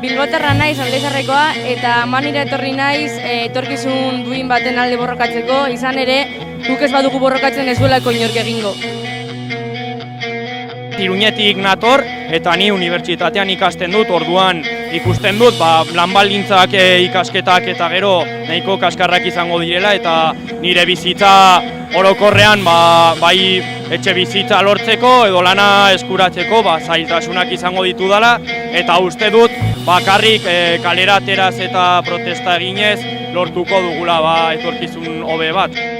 Bilbotarra naiz Aldezarrekoa eta manira etorri naiz etorkizun duin baten alde borrokatzeko, izan ere guk ez badugu borrokatzen ez duelako inork egingo. Iruñetik nator eta ni unibertsitatean ikasten dut, orduan ikusten dut lan baldintzak ikasketak eta gero nahiko kaskarrak izango direla eta nire bizitza orokorrean bai etxe bizitza lortzeko edo lana eskuratzeko zailtasunak izango ditudala eta uste dut bakarrik kalera ateraz eta protesta eginez lortuko dugula etorkizun hobe bat.